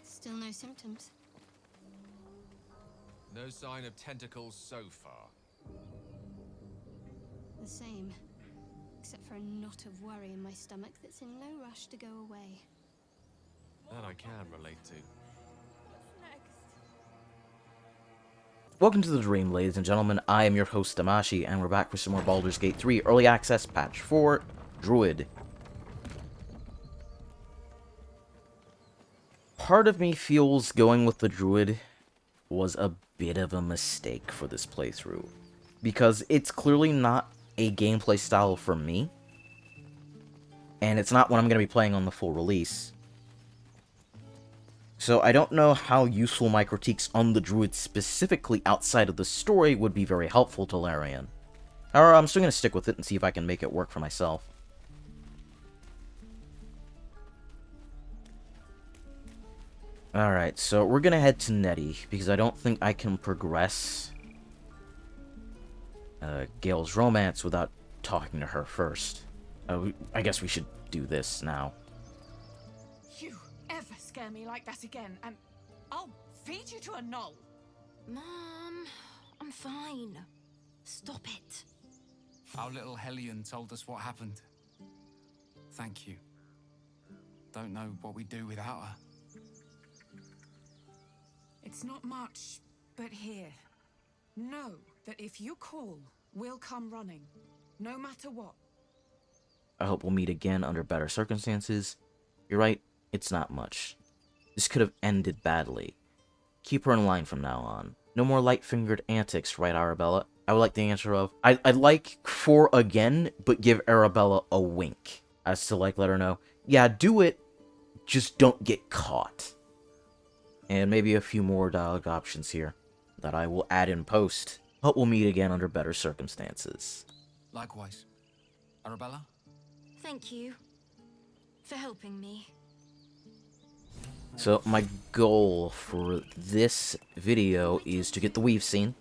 Still no symptoms. No sign of tentacles so far. The same. Except for a knot of worry in my stomach that's in no rush to go away. That I can relate to. What's next? Welcome to the Dream, ladies and gentlemen. I am your host, Damashi, and we're back with some more Baldur's Gate 3 Early Access Patch 4, Druid. Part of me feels going with the Druid was a bit of a mistake for this playthrough, because it's clearly not a gameplay style for me, and it's not what I'm going to be playing on the full release. So I don't know how useful my critiques on the Druid specifically outside of the story would be very helpful to Larian. However, I'm still going to stick with it and see if I can make it work for myself. Alright, so we're going to head to Nettie, because I don't think I can progress Gale's romance without talking to her first. I guess we should do this now. You ever scare me like that again, and I'll feed you to a knoll. Mom, I'm fine. Stop it. Our little Hellion told us what happened. Thank you. Don't know what we'd do without her. It's not much, but here. Know that if you call, we'll come running, no matter what. I hope we'll meet again under better circumstances. You're right, it's not much. This could have ended badly. Keep her in line from now on. No more light-fingered antics, right, Arabella? I would like the answer of, I'd like for again, but give Arabella a wink. As to, like, let her know, yeah, do it, just don't get caught. And maybe a few more dialogue options here that I will add in post. Hope we'll meet again under better circumstances. Likewise. Arabella? Thank you for helping me. So my goal for this video is to get the weave scene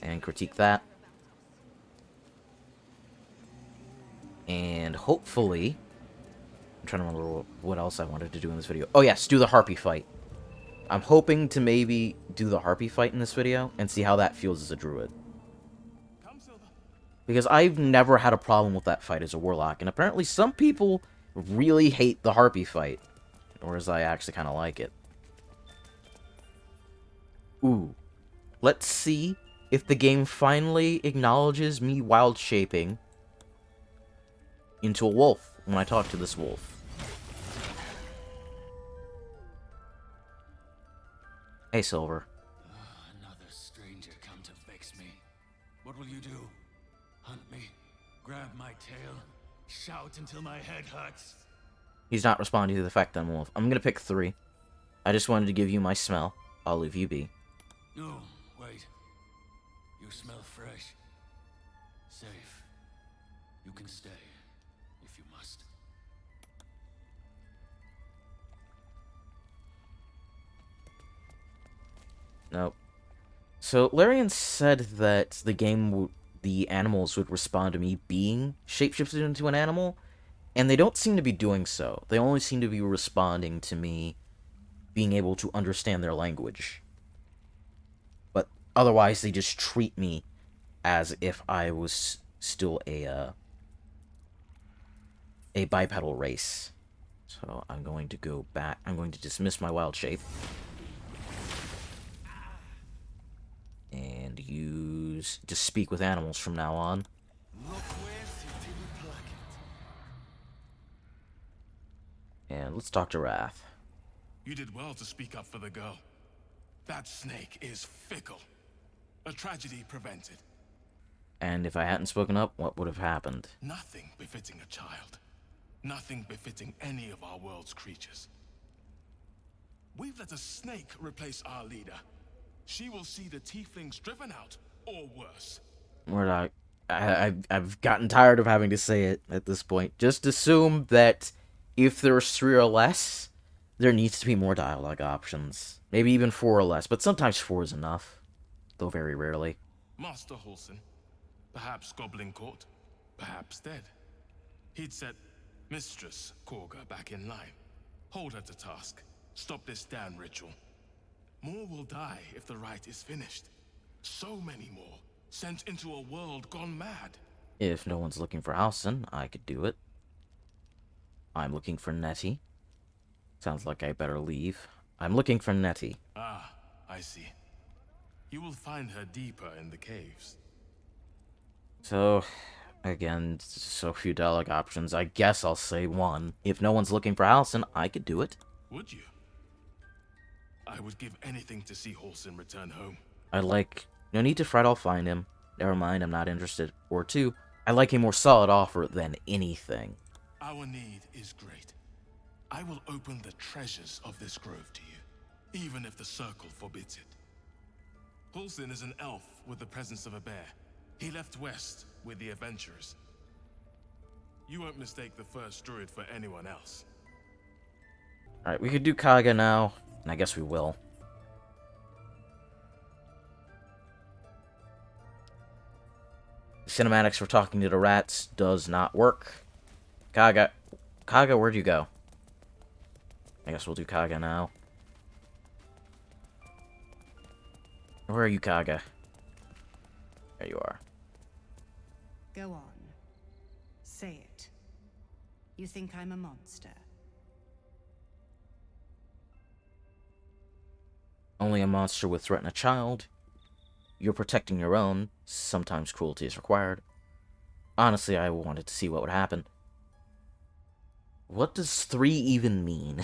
and critique that. And hopefully, I'm trying to remember what else I wanted to do in this video. Oh yes, do the harpy fight. I'm hoping to maybe do the harpy fight in this video and see how that feels as a druid. Because I've never had a problem with that fight as a warlock, and apparently some people really hate the harpy fight. Whereas I actually kind of like it. Ooh. Let's see if the game finally acknowledges me wild shaping into a wolf when I talk to this wolf. Hey, Silver. Another stranger come to vex me. What will you do? Hunt me? Grab my tail? Shout until my head hurts? He's not responding to the fact that I'm a wolf. I'm gonna pick 3. I just wanted to give you my smell. I'll leave you be. No, wait. You smell fresh. Safe. You can stay, if you must. Nope. So, Larian said that the animals would respond to me being shapeshifted into an animal, and they don't seem to be doing so. They only seem to be responding to me being able to understand their language. But otherwise, they just treat me as if I was still a bipedal race. So, I'm going to go back. I'm going to dismiss my wild shape. And use to speak with animals from now on. And let's talk to Rath. You did well to speak up for the girl. That snake is fickle. A tragedy prevented. And if I hadn't spoken up, what would have happened? Nothing befitting a child. Nothing befitting any of our world's creatures. We've let a snake replace our leader. She will see the tieflings driven out, or worse. I've gotten tired of having to say it at this point. Just assume that if there's 3 or less, there needs to be more dialogue options. Maybe even 4 or less, but sometimes 4 is enough. Though very rarely. Master Halson. Perhaps Goblin Court. Perhaps dead. He'd set Mistress Kagha back in line. Hold her to task. Stop this damn ritual. More will die if the rite is finished. So many more, sent into a world gone mad. If no one's looking for Alison, I could do it. I'm looking for Nettie. Sounds like I better leave. I'm looking for Nettie. Ah, I see. You will find her deeper in the caves. So, again, so few dialogue options. I guess I'll say one. If no one's looking for Alison, I could do it. Would you? I would give anything to see Halsin return home. No need to fret, I'll find him. Never mind, I'm not interested. Or two, I like a more solid offer than anything. Our need is great. I will open the treasures of this grove to you, even if the circle forbids it. Halsin is an elf with the presence of a bear. He left west with the adventurers. You won't mistake the first druid for anyone else. Alright, we could do Kagha now, and I guess we will. Cinematics for talking to the rats does not work. Kagha, where'd you go? I guess we'll do Kagha now. Where are you, Kagha? There you are. Go on. Say it. You think I'm a monster? Only a monster would threaten a child. You're protecting your own. Sometimes cruelty is required. Honestly, I wanted to see what would happen. What does 3 even mean?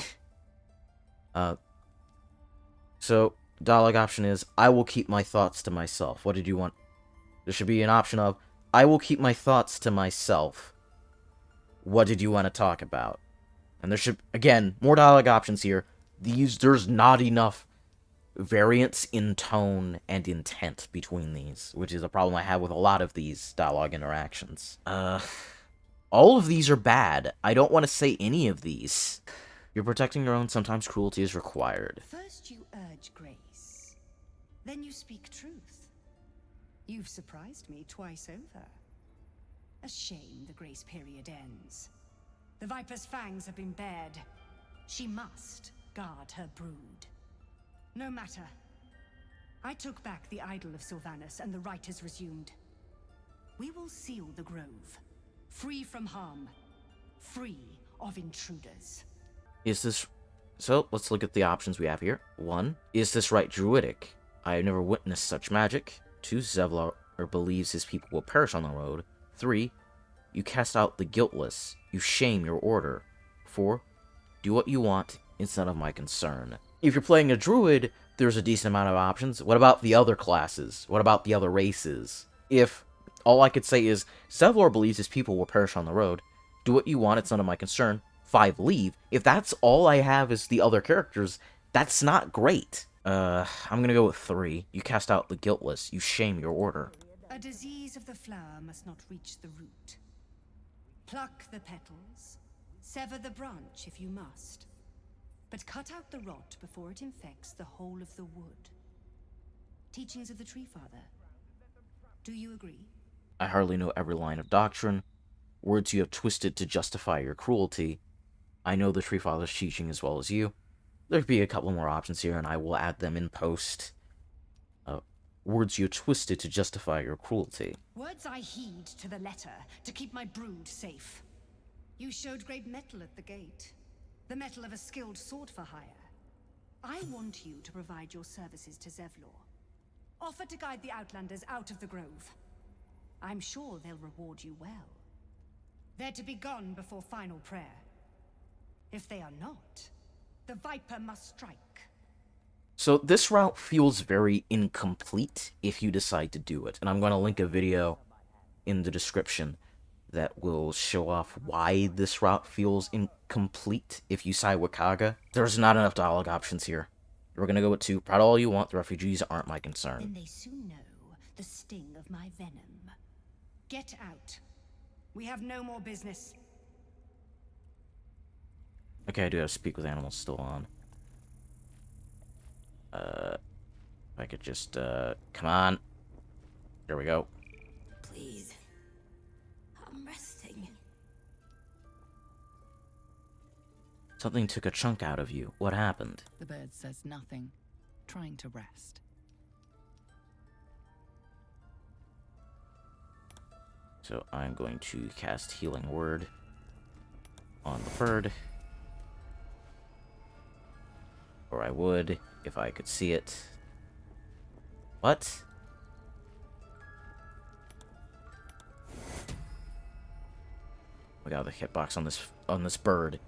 So, dialogue option is, I will keep my thoughts to myself. What did you want? There should be an option of, I will keep my thoughts to myself. What did you want to talk about? And there should, again, more dialogue options here. There's not enough variance in tone and intent between these, which is a problem I have with a lot of these dialogue interactions. All of these are bad. I don't want to say any of these. You're protecting your own, sometimes cruelty is required. First you urge grace, then you speak truth. You've surprised me twice over. A shame the grace period ends. The Viper's fangs have been bared. She must guard her brood. No matter. I took back the idol of Sylvanus, and the rite is resumed. We will seal the grove, free from harm, free of intruders. Is this... So, let's look at the options we have here. 1. Is this rite druidic? I have never witnessed such magic. 2. Zevlor believes his people will perish on the road. 3. You cast out the guiltless. You shame your order. 4. Do what you want. It's none of my concern. If you're playing a druid, there's a decent amount of options. What about the other classes? What about the other races? If all I could say is, Zevlor believes his people will perish on the road. Do what you want. It's none of my concern. 5. Leave. If that's all I have is the other characters, that's not great. I'm gonna go with 3. You cast out the guiltless. You shame your order. A disease of the flower must not reach the root. Pluck the petals, sever the branch if you must, but cut out the rot before it infects the whole of the wood. Teachings of the Tree Father. Do you agree? I hardly know every line of doctrine. Words you have twisted to justify your cruelty. I know the Tree Father's teaching as well as you. There could be a couple more options here, and I will add them in post. Words you twisted to justify your cruelty. Words I heed to the letter to keep my brood safe. You showed great mettle at the gate. The mettle of a skilled sword for hire. I want you to provide your services to Zevlor. Offer to guide the Outlanders out of the grove. I'm sure they'll reward you well. They're to be gone before final prayer. If they are not, the Viper must strike. So this route feels very incomplete if you decide to do it. And I'm going to link a video in the description that will show off why this route feels incomplete if you side with Kagha. There's not enough dialogue options here. We're going to go with 2. Proud all you want, the refugees aren't my concern. Then they soon know the sting of my venom. Get out. We have no more business. Okay, I do have to speak with animals still on. If I could just, come on. There we go. Please. I'm resting. Something took a chunk out of you. What happened? The bird says nothing, trying to rest. So I'm going to cast Healing Word on the bird. Or I would, if I could see it. What? We got the hitbox on this bird.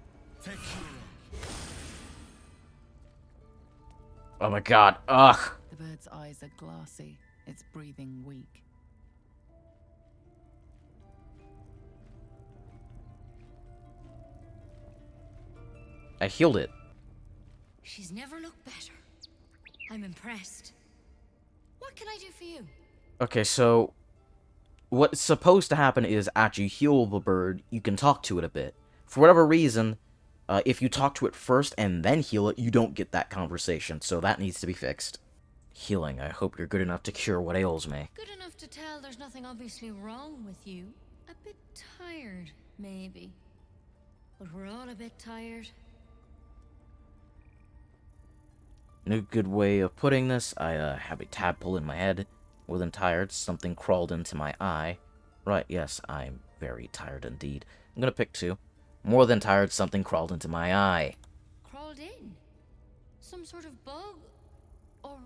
Oh my god, ugh! The bird's eyes are glassy, its breathing weak. I healed it. She's never looked better. I'm impressed. What can I do for you? Okay, so what's supposed to happen is after you heal the bird, you can talk to it a bit. For whatever reason, if you talk to it first and then heal it, you don't get that conversation, so that needs to be fixed. Healing, I hope you're good enough to cure what ails me. Good enough to tell there's nothing obviously wrong with you. A bit tired, maybe. But we're all a bit tired. No good way of putting this. I have a tadpole in my head. More than tired, something crawled into my eye. Right, yes, I'm very tired indeed. I'm gonna pick two. More than tired, something crawled into my eye. Crawled in? Some sort of bug? Or...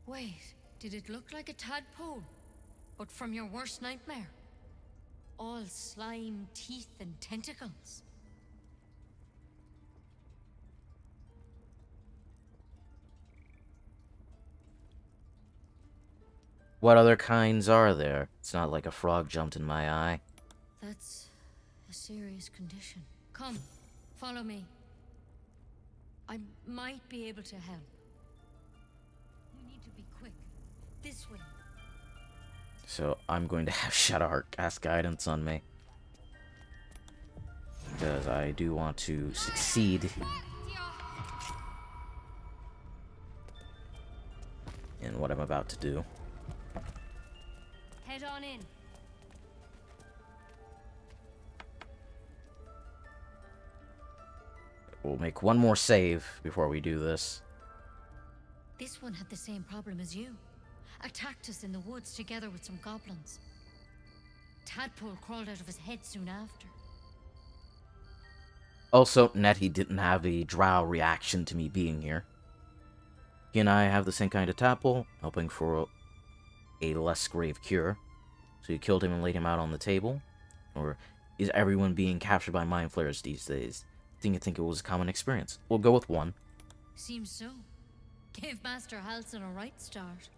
Wait, did it look like a tadpole? But from your worst nightmare? All slime, teeth, and tentacles? What other kinds are there? It's not like a frog jumped in my eye. That's a serious condition. Come, follow me. I might be able to help. You need to be quick. This way. So I'm going to have Shadowheart cast guidance on me. Because I do want to succeed in what I'm about to do. Head on in. We'll make one more save before we do this. This one had the same problem as you. Attacked us in the woods together with some goblins. Tadpole crawled out of his head soon after. Also, Nettie didn't have a drow reaction to me being here. He and I have the same kind of tadpole, hoping for a less grave cure. So you killed him and laid him out on the table? Or is everyone being captured by mind flayers these days? Didn't you think it was a common experience? We'll go with one. Seems so. Gave Master Halson a right start.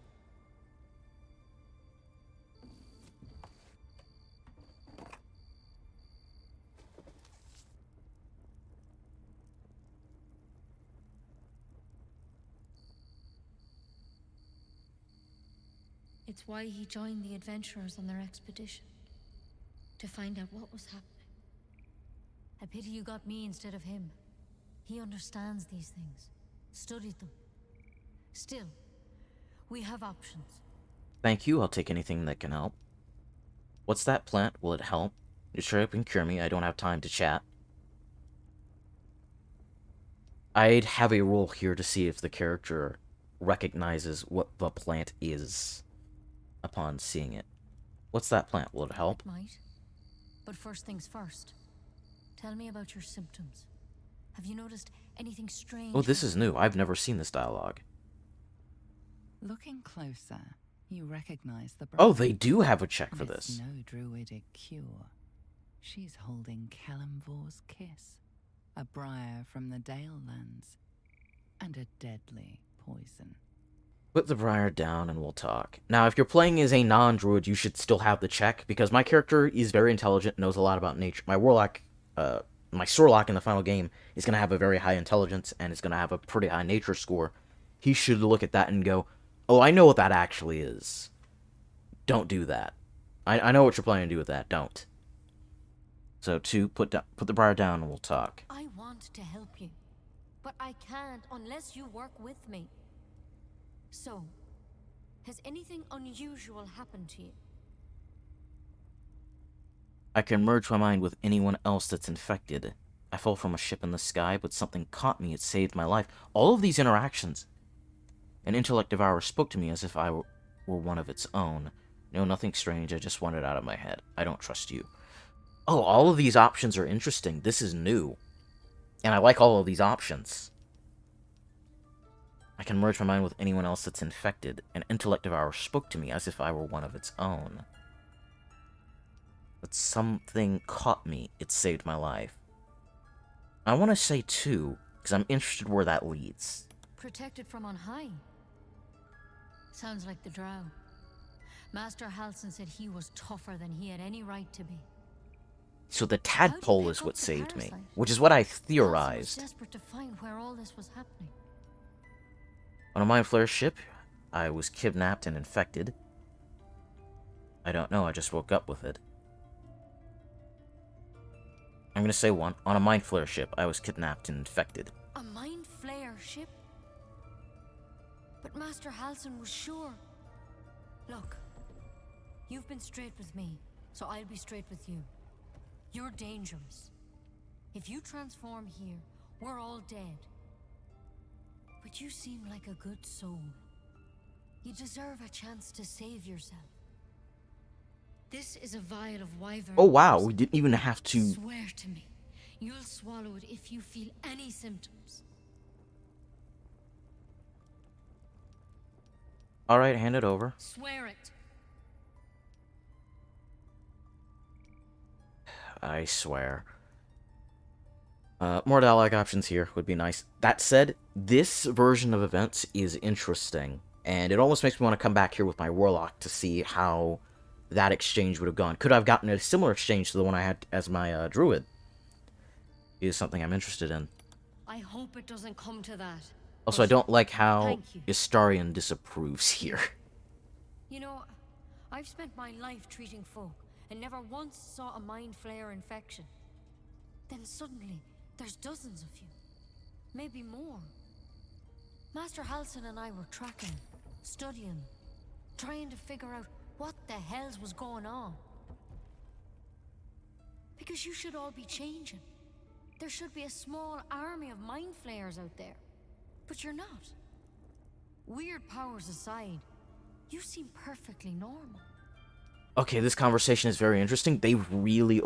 It's why he joined the adventurers on their expedition. To find out what was happening. A pity you got me instead of him. He understands these things. Studied them. Still, we have options. Thank you, I'll take anything that can help. What's that plant? Will it help? You sure it can cure me? I don't have time to chat. I'd have a roll here to see if the character recognizes what the plant is upon seeing it. What's that plant? Will it help? Might. But first things first. Tell me about your symptoms. Have you noticed anything strange? Oh, this is new. I've never seen this dialogue. Looking closer, you recognize the Oh, they do have a check for It's this. no druidic cure. She's holding Kalimvor's kiss, a briar from the Dale lands, and a deadly poison. Put the briar down and we'll talk. Now, if you're playing as a non-druid, you should still have the check, because my character is very intelligent, knows a lot about nature. My warlock, my Sorlock in the final game is going to have a very high intelligence, and is going to have a pretty high nature score. He should look at that and go, oh, I know what that actually is. Don't do that. I know what you're planning to do with that. Don't. So, 2, put the briar down and we'll talk. I want to help you, but I can't unless you work with me. So, has anything unusual happened to you? I can merge my mind with anyone else that's infected. I fell from a ship in the sky, but something caught me. It saved my life. All of these interactions. An intellect devourer spoke to me as if I were one of its own. No, nothing strange. I just want it out of my head. I don't trust you. Oh, all of these options are interesting. This is new. And I like all of these options. I can merge my mind with anyone else that's infected. An intellect devourer spoke to me as if I were one of its own. But something caught me. It saved my life. I want to say 2, because I'm interested where that leads. Protected from on high. Sounds like the drow. Master Halsin said he was tougher than he had any right to be. So the tadpole is what saved me, which is what I theorized. I was desperate to find where all this was happening. On a Mind Flayer ship, I was kidnapped and infected. I don't know, I just woke up with it. I'm gonna say 1. On a Mind Flayer ship, I was kidnapped and infected. A Mind Flayer ship? But Master Halsin was sure. Look, you've been straight with me, so I'll be straight with you. You're dangerous. If you transform here, we're all dead. But you seem like a good soul. You deserve a chance to save yourself. This is a vial of wyvern. Oh wow, we didn't even have to... Swear to me, you'll swallow it if you feel any symptoms. Alright, hand it over. Swear it. I swear. More dialogue options here would be nice. That said, this version of events is interesting, and it almost makes me want to come back here with my warlock to see how that exchange would have gone. Could I have gotten a similar exchange to the one I had as my druid? Is something I'm interested in. I hope it doesn't come to that. Also, I don't like how Astarian disapproves here. You know, I've spent my life treating folk and never once saw a Mind Flayer infection. Then suddenly, there's dozens of you. Maybe more. Master Halsin and I were tracking, studying, trying to figure out what the hells was going on. Because you should all be changing. There should be a small army of Mind Flayers out there. But you're not. Weird powers aside, you seem perfectly normal. Okay, this conversation is very interesting. They've really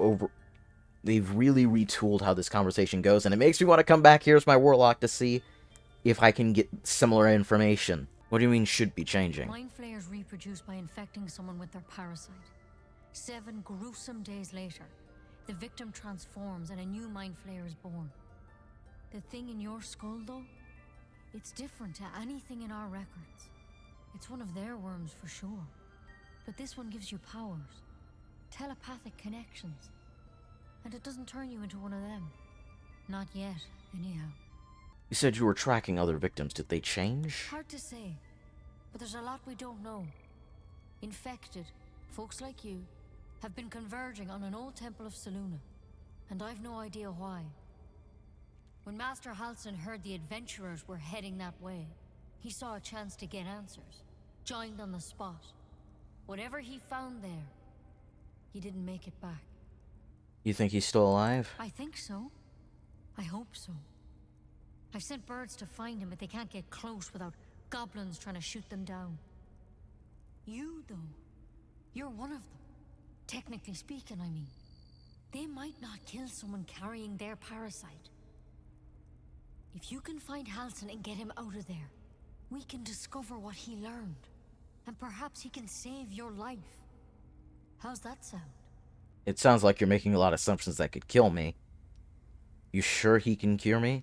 retooled how this conversation goes, and it makes me want to come back here as my warlock to see if I can get similar information. What do you mean should be changing? Mind Flayers reproduce by infecting someone with their parasite. 7 gruesome days later, the victim transforms and a new Mind Flayer is born. The thing in your skull, though, it's different to anything in our records. It's one of their worms for sure. But this one gives you powers, telepathic connections. And it doesn't turn you into one of them. Not yet, anyhow. You said you were tracking other victims. Did they change? Hard to say, but there's a lot we don't know. Infected, folks like you, have been converging on an old temple of Selûne, and I've no idea why. When Master Halsin heard the adventurers were heading that way, he saw a chance to get answers, joined on the spot. Whatever he found there, he didn't make it back. You think he's still alive? I think so. I hope so. I've sent birds to find him, but they can't get close without goblins trying to shoot them down. You, though, you're one of them. Technically speaking, I mean. They might not kill someone carrying their parasite. If you can find Halsin and get him out of there, we can discover what he learned. And perhaps he can save your life. How's that sound? It sounds like you're making a lot of assumptions that could kill me. You sure he can cure me?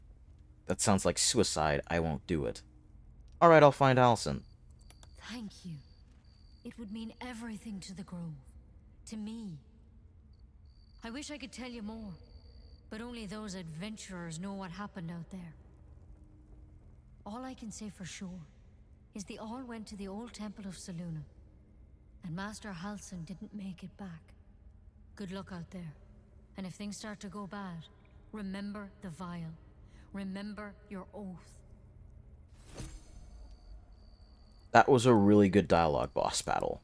That sounds like suicide. I won't do it. Alright, I'll find Halsin. Thank you. It would mean everything to the Grove. To me. I wish I could tell you more, but only those adventurers know what happened out there. All I can say for sure is they all went to the old temple of Selûne, and Master Halsin didn't make it back. Good luck out there, and if things start to go bad, remember the vial. Remember your oath. That was a really good dialogue boss battle.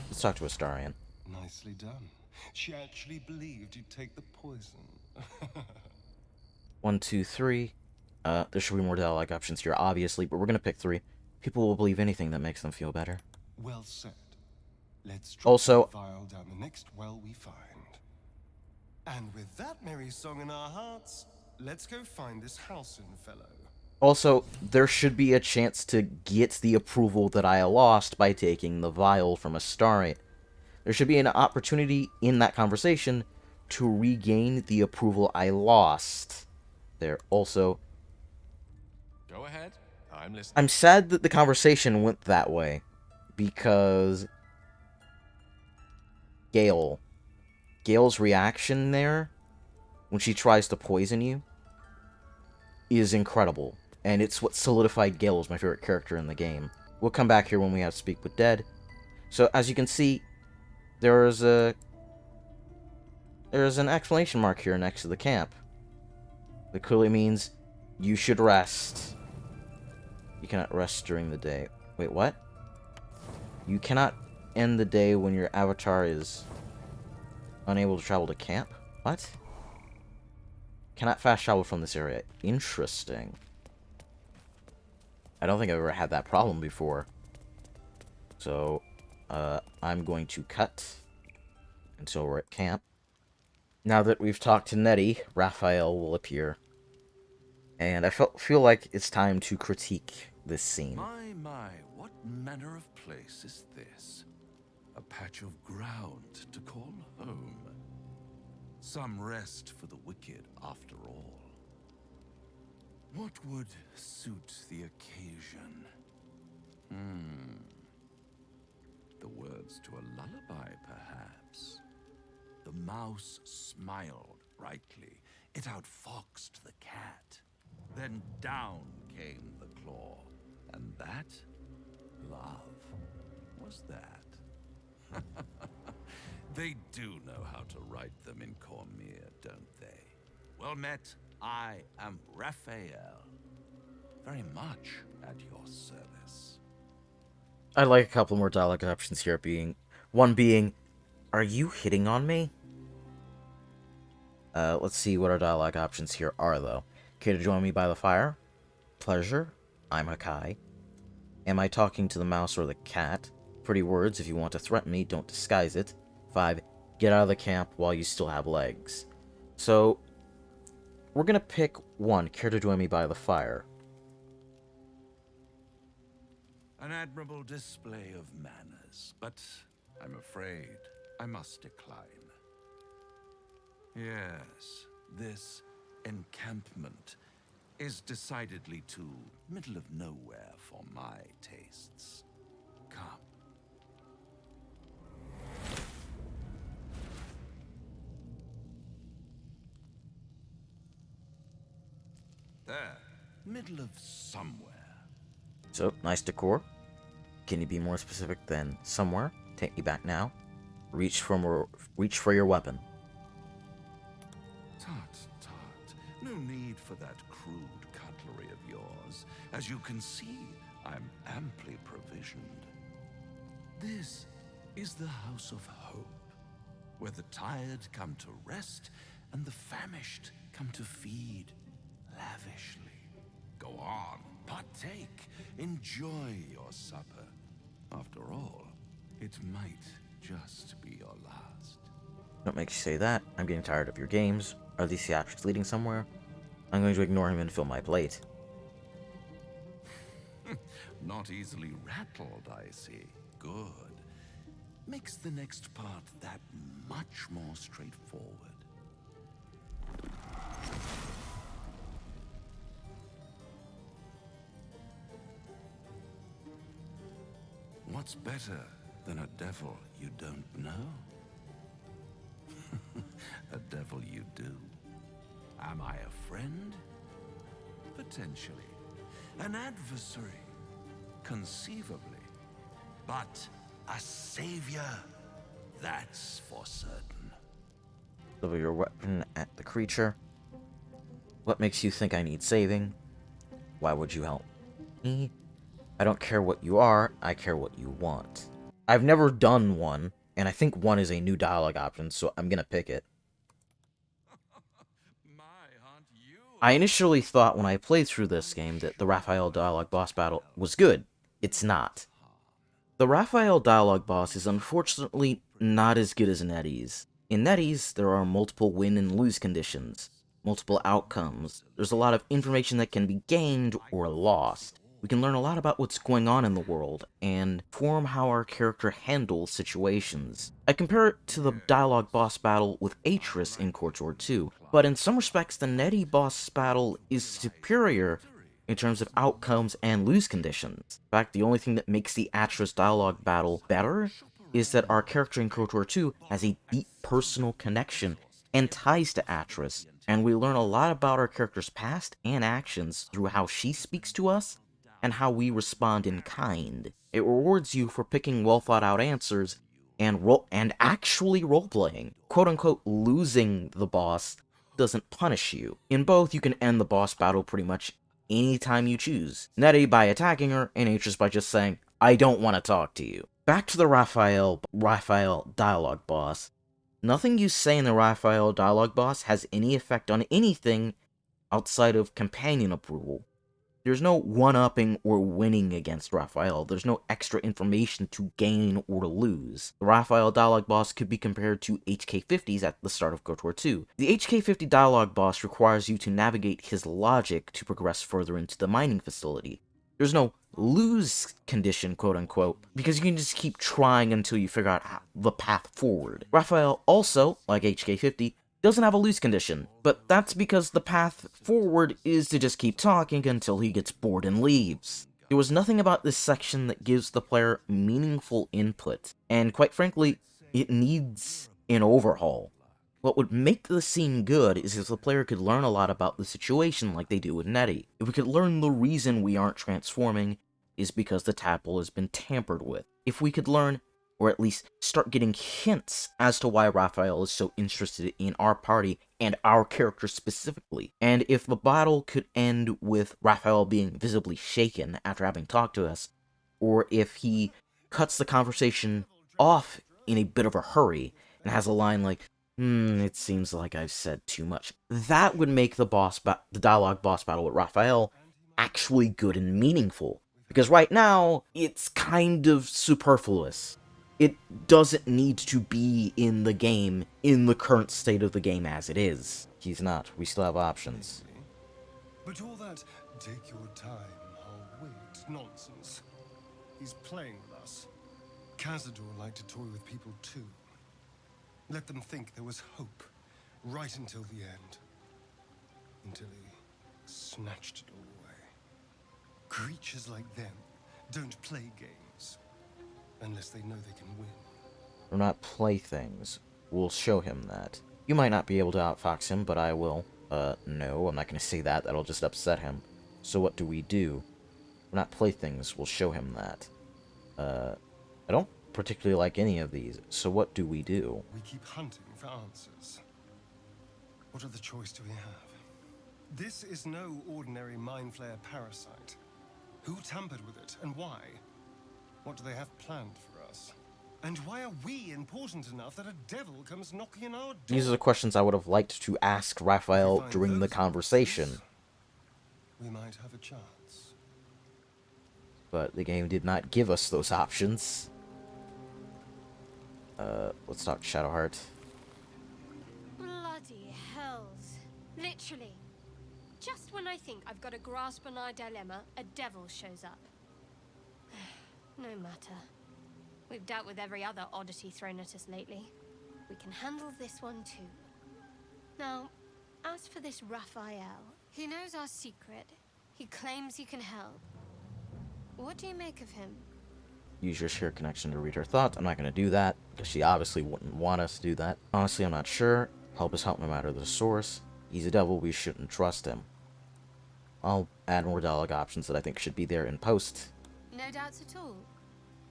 Let's talk to Astarian. Nicely done. She actually believed you'd take the poison. 1, 2, 3. There should be more dialogue options here, obviously, but we're gonna pick 3. People will believe anything that makes them feel better. Well said. Let's drop Also, the vial down the next well we find. And with that merry song in our hearts, let's go find this Halcyon fellow. Also, there should be a chance to get the approval that I lost by taking the vial from Astarian. There should be an opportunity in that conversation to regain the approval I lost. There also... Go ahead. I'm listening. I'm sad that the conversation went that way, because Gale's reaction there, when she tries to poison you, is incredible. And it's what solidified Gale as my favorite character in the game. We'll come back here when we have to speak with Dead. So, as you can see, there's an exclamation mark here next to the camp. That clearly means you should rest. You cannot rest during the day. Wait, what? You cannot end the day when your avatar is unable to travel to camp? What? Cannot fast travel from this area. Interesting. I don't think I've ever had that problem before. So, I'm going to cut until we're at camp. Now that we've talked to Nettie, Raphael will appear. And I feel like it's time to critique this scene. My, what manner of place is this? A patch of ground to call home. Some rest for the wicked, after all. What would suit the occasion? The words to a lullaby, perhaps. The mouse smiled brightly. It outfoxed the cat. Then down came the claw. And that, love, was that. They do know how to write them in Cormier, don't they? Well met, I am Raphael. Very much at your service. I'd like a couple more dialogue options here, one being, are you hitting on me? Let's see what our dialogue options here are, though. Care to join me by the fire? Pleasure. I'm Hakai. Am I talking to the mouse or the cat? Pretty words. If you want to threaten me, don't disguise it. 5. Get out of the camp while you still have legs. So, we're gonna pick 1. Care to join me by the fire? An admirable display of manners, but I'm afraid I must decline. Yes, this encampment is decidedly too middle of nowhere for my tastes. Come. There, middle of somewhere. So, nice decor. Can you be more specific than somewhere? Take me back now. Reach for your weapon. Tut. No need for that crude cutlery of yours. As you can see, I'm amply provisioned. This is the House of Hope, where the tired come to rest and the famished come to feed lavishly. Go on, partake, enjoy your supper. After all, it might just be your last. Don't make you say that. I'm getting tired of your games. Are these theatrics leading somewhere? I'm going to ignore him and fill my plate. Not easily rattled, I see. Good. Makes the next part that much more straightforward. What's better than a devil you don't know? A devil you do. Am I a friend? Potentially. An adversary? Conceivably. But a savior? That's for certain. Level your weapon at the creature. What makes you think I need saving? Why would you help me? I don't care what you are, I care what you want. I've never done one, And I think 1 is a new dialogue option, so I'm gonna pick it. I initially thought when I played through this game that the Raphael dialogue boss battle was good. It's not. The Raphael dialogue boss is unfortunately not as good as Nettie's. In Nettie's, there are multiple win and lose conditions, multiple outcomes. There's a lot of information that can be gained or lost. We can learn a lot about what's going on in the world, and form how our character handles situations. I compare it to the dialogue boss battle with Atris in KOTOR 2, but in some respects the Nettie boss battle is superior in terms of outcomes and lose conditions. In fact, the only thing that makes the Atris dialogue battle better is that our character in KOTOR 2 has a deep personal connection and ties to Atris, and we learn a lot about our character's past and actions through how she speaks to us and how we respond in kind. It rewards you for picking well-thought-out answers and actually role-playing. Quote-unquote losing the boss doesn't punish you. In both, you can end the boss battle pretty much anytime you choose. Nettie by attacking her, and Atris by just saying, I don't want to talk to you. Back to the Raphael dialogue boss. Nothing you say in the Raphael dialogue boss has any effect on anything outside of companion approval. There's no one-upping or winning against Raphael. There's no extra information to gain or to lose. The Raphael dialogue boss could be compared to HK50s at the start of KOTOR 2. The HK50 dialogue boss requires you to navigate his logic to progress further into the mining facility. There's no lose condition, quote-unquote, because you can just keep trying until you figure out the path forward. Raphael also, like HK50, doesn't have a lose condition, but that's because the path forward is to just keep talking until he gets bored and leaves. There was nothing about this section that gives the player meaningful input, and quite frankly, it needs an overhaul. What would make the scene good is if the player could learn a lot about the situation like they do with Nettie. If we could learn the reason we aren't transforming is because the tadpole has been tampered with. If we could learn, or at least start getting hints as to why Raphael is so interested in our party and our character specifically. And if the battle could end with Raphael being visibly shaken after having talked to us, or if he cuts the conversation off in a bit of a hurry and has a line like, it seems like I've said too much, that would make the dialogue boss battle with Raphael actually good and meaningful. Because right now, it's kind of superfluous. It doesn't need to be in the game, in the current state of the game as it is. He's not. We still have options. But all that, take your time, I'll wait, nonsense. He's playing with us. Cazador liked to toy with people too. Let them think there was hope, right until the end. Until he snatched it all away. Creatures like them don't play games. Unless they know they can win. We're not playthings. We'll show him that. You might not be able to outfox him, but I will. No, I'm not going to say that. That'll just upset him. So what do we do? We're not playthings. We'll show him that. I don't particularly like any of these. So what do we do? We keep hunting for answers. What other choice do we have? This is no ordinary mind flayer parasite. Who tampered with it, and why? What do they have planned for us? And why are we important enough that a devil comes knocking on our door? These are the questions I would have liked to ask Raphael during the conversation. We might have a chance. But the game did not give us those options. Let's talk Shadowheart. Bloody hells. Literally. Just when I think I've got a grasp on our dilemma, a devil shows up. No matter. We've dealt with every other oddity thrown at us lately. We can handle this one too. Now, as for this Raphael, he knows our secret. He claims he can help. What do you make of him? Use your shared connection to read her thoughts. I'm not going to do that, because she obviously wouldn't want us to do that. Honestly, I'm not sure. Help is help no matter the source. He's a devil, we shouldn't trust him. I'll add more dialogue options that I think should be there in post. No doubts at all.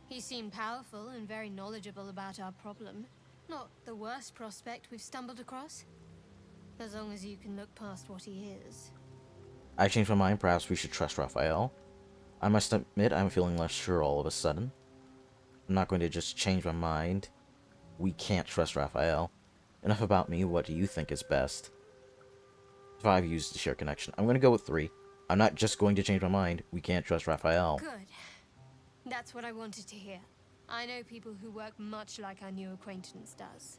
He seemed powerful and very knowledgeable about our problem. Not the worst prospect we've stumbled across. As long as you can look past what he is. I changed my mind. Perhaps we should trust Raphael. I must admit, I'm feeling less sure all of a sudden. I'm not going to just change my mind we can't trust Raphael. Enough about me, what do you think is best? 5 used the share connection. I'm going to go with 3. I'm not just going to change my mind. We can't trust Raphael. Good. That's what I wanted to hear. I know people who work much like our new acquaintance does.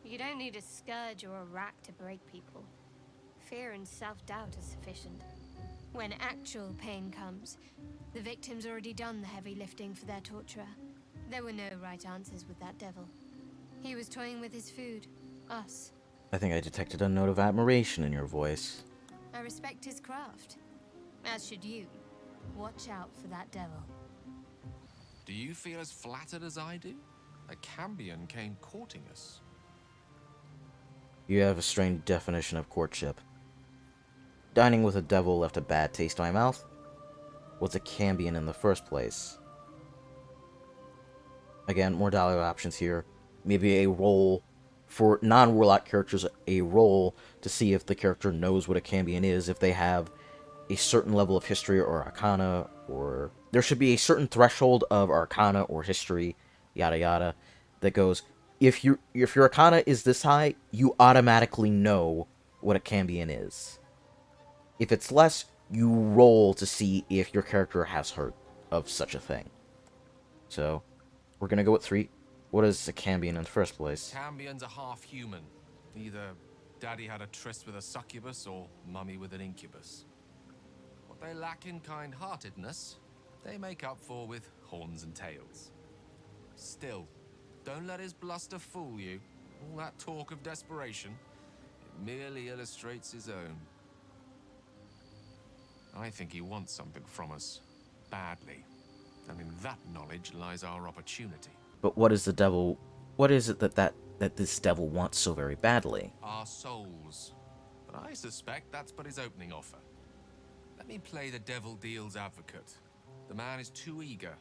You don't need a scourge or a rack to break people. Fear and self-doubt are sufficient. When actual pain comes, the victim's already done the heavy lifting for their torturer. There were no right answers with that devil. He was toying with his food. Us. I think I detected a note of admiration in your voice. I respect his craft. As should you. Watch out for that devil. Do you feel as flattered as I do? A Cambion came courting us. You have a strange definition of courtship. Dining with a devil left a bad taste in my mouth. What's a Cambion in the first place? Again, more dialogue options here. Maybe a roll for non-warlock characters, a roll to see if the character knows what a Cambion is, if they have a certain level of history or arcana, or there should be a certain threshold of arcana or history, yada yada, that goes, if your arcana is this high, you automatically know what a Cambion is. If it's less, you roll to see if your character has heard of such a thing. So, we're gonna go with 3. What is a Cambion in the first place? Cambions are half human. Either daddy had a tryst with a succubus or mummy with an incubus. What they lack in kind-heartedness, they make up for with horns and tails. Still, don't let his bluster fool you. All that talk of desperation, it merely illustrates his own. I think he wants something from us, badly. And in that knowledge lies our opportunity. But what is the devil? What is it that this devil wants so very badly? Our souls. But I suspect that's but his opening offer. Let me play the devil deal's advocate. The man is too eager.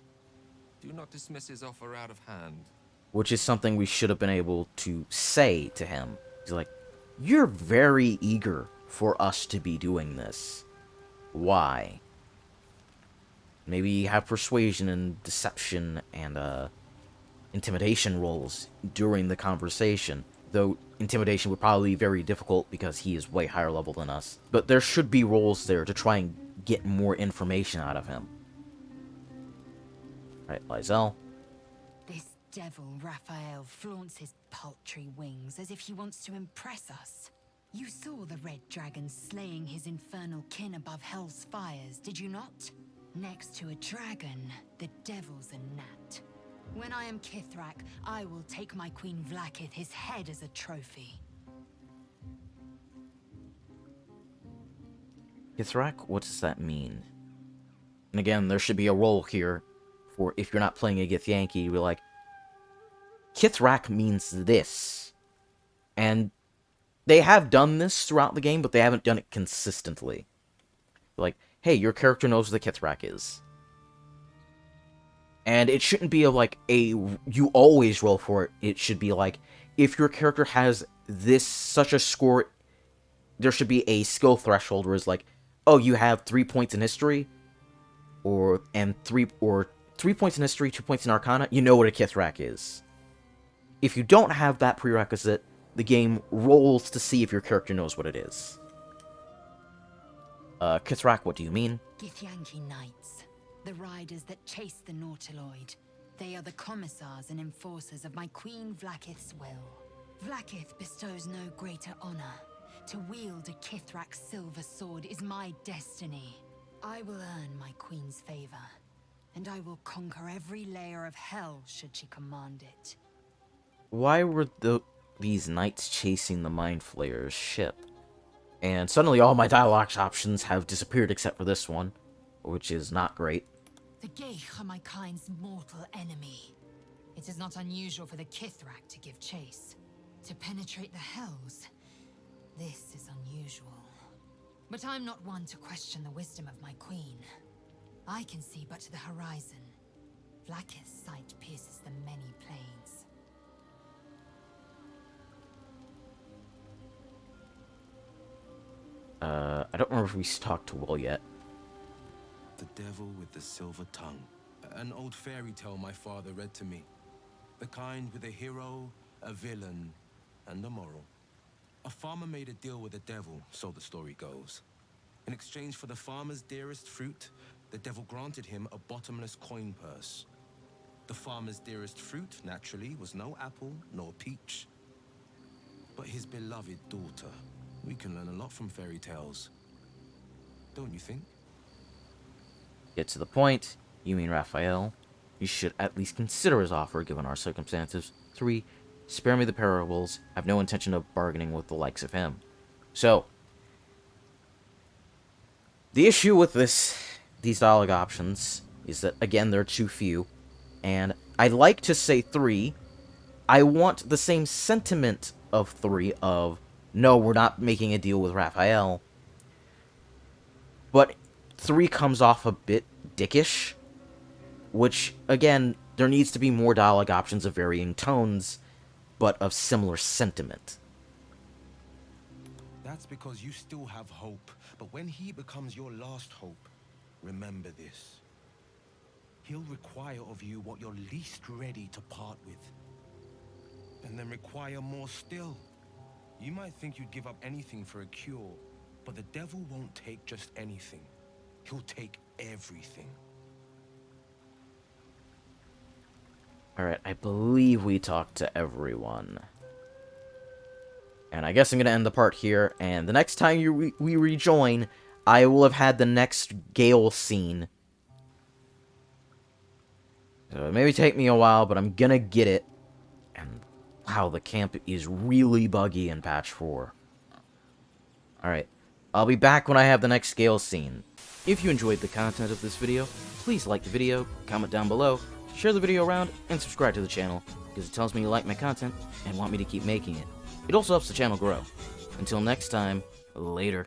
Do not dismiss his offer out of hand. Which is something we should have been able to say to him. He's like, you're very eager for us to be doing this. Why? Maybe have persuasion and deception and intimidation rolls during the conversation. Though intimidation would probably be very difficult because he is way higher level than us. But there should be rolls there to try and get more information out of him. Alright, Lysel. This devil, Raphael, flaunts his paltry wings as if he wants to impress us. You saw the red dragon slaying his infernal kin above hell's fires, did you not? Next to a dragon, the devil's a gnat. When I am Kithrak, I will take my queen Vlaakith his head as a trophy. Kithrak? What does that mean? And again, there should be a roll here for if you're not playing a Githyanki, you're like, Kithrak means this. And they have done this throughout the game, but they haven't done it consistently. Like, hey, your character knows what the Kithrak is. And it shouldn't be like you always roll for it. It should be like, if your character has such a score, there should be a skill threshold where it's like, oh, you have 3 points in history, or 3 points in history, 2 points in arcana, you know what a Kithrak is. If you don't have that prerequisite, the game rolls to see if your character knows what it is. Kithrak, what do you mean? Githyanki Knights, the riders that chase the Nautiloid. They are the commissars and enforcers of my queen Vlaakith's will. Vlaakith bestows no greater honor. To wield a Kithrak's silver sword is my destiny. I will earn my queen's favor, and I will conquer every layer of hell should she command it. Why were these knights chasing the Mind Flayer's ship? And suddenly all my dialogue options have disappeared except for this one, which is not great. The Geich are my kind's mortal enemy. It is not unusual for the Kithrak to give chase. To penetrate the hells, this is unusual. But I'm not one to question the wisdom of my queen. I can see but to the horizon. Vlaakith's sight pierces the many planes. I don't remember if we talked to Will yet. The devil with the silver tongue. An old fairy tale my father read to me. The kind with a hero, a villain, and a moral. A farmer made a deal with the devil, so the story goes. In exchange for the farmer's dearest fruit, the devil granted him a bottomless coin purse. The farmer's dearest fruit, naturally, was no apple nor peach, but his beloved daughter. We can learn a lot from fairy tales, don't you think? Get to the point. You mean Raphael. You should at least consider his offer, given our circumstances. 3. Spare me the parables. I have no intention of bargaining with the likes of him. So, the issue with these dialogue options is that, again, there are too few. And I'd like to say 3. I want the same sentiment of 3 of, no, we're not making a deal with Raphael. But 3 comes off a bit dickish. Which, again, there needs to be more dialogue options of varying tones, but of similar sentiment. That's because you still have hope, but when he becomes your last hope, remember this. He'll require of you what you're least ready to part with. And then require more still. You might think you'd give up anything for a cure, but the devil won't take just anything. He'll take everything. Alright, I believe we talked to everyone. And I guess I'm going to end the part here, and the next time we rejoin, I will have had the next Gale scene. So it may take me a while, but I'm going to get it. And wow, the camp is really buggy in patch 4. Alright, I'll be back when I have the next Gale scene. If you enjoyed the content of this video, please like the video, comment down below, share the video around, and subscribe to the channel, because it tells me you like my content and want me to keep making it. It also helps the channel grow. Until next time, later.